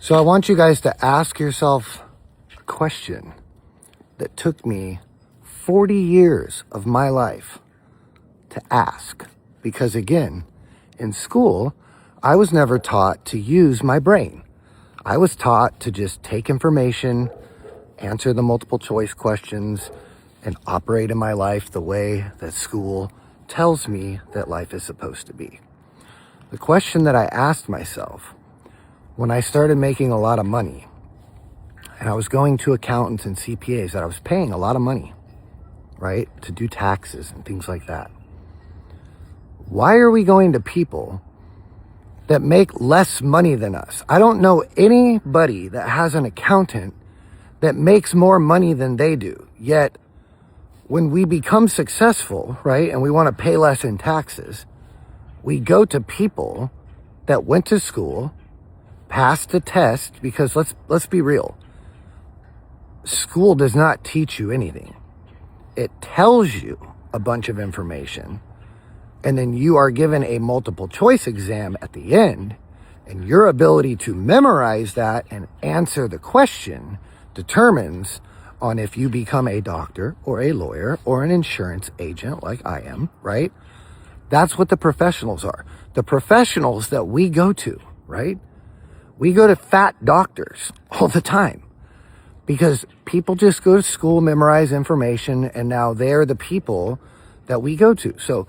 So I want you guys to ask yourself a question that took me 40 years of my life to ask. Because again, in school, I was never taught to use my brain. I was taught to just take information, answer the multiple choice questions, and operate in my life the way that school tells me that life is supposed to be. The question that I asked myself when I started making a lot of money, and I was going to accountants and CPAs that I was paying a lot of money, right, to do taxes and things like that. Why are we going to people that make less money than us? I don't know anybody that has an accountant that makes more money than they do. Yet, when we become successful, right, and we want to pay less in taxes, we go to people that went to school, passed the test, because let's be real. School does not teach you anything. It tells you a bunch of information, and then you are given a multiple choice exam at the end, and your ability to memorize that and answer the question determines on if you become a doctor or a lawyer or an insurance agent like I am, right? That's what the professionals are. The professionals that we go to, right? We go to fat doctors all the time because people just go to school, memorize information, and now they're the people that we go to. So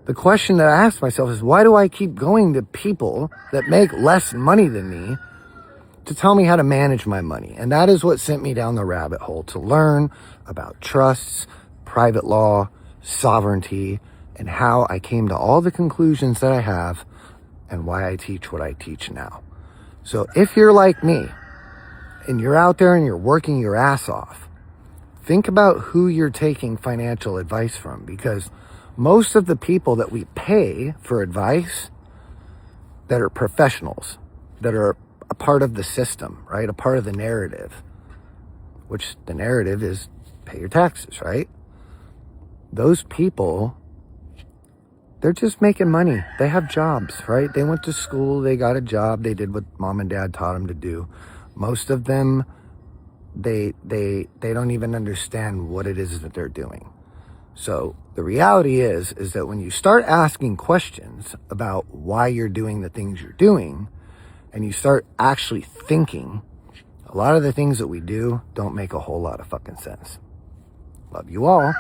the question that I ask myself is, why do I keep going to people that make less money than me to tell me how to manage my money? And that is what sent me down the rabbit hole, to learn about trusts, private law, sovereignty, and how I came to all the conclusions that I have and why I teach what I teach now. So if you're like me and you're out there and you're working your ass off, think about who you're taking financial advice from, because most of the people that we pay for advice that are professionals, that are a part of the system, right? A part of the narrative, which the narrative is pay your taxes, right? Those people, they're just making money. They have jobs, right? They went to school, they got a job, they did what mom and dad taught them to do. Most of them, they don't even understand what it is that they're doing. So the reality is that when you start asking questions about why you're doing the things you're doing, and you start actually thinking, a lot of the things that we do don't make a whole lot of fucking sense. Love you all.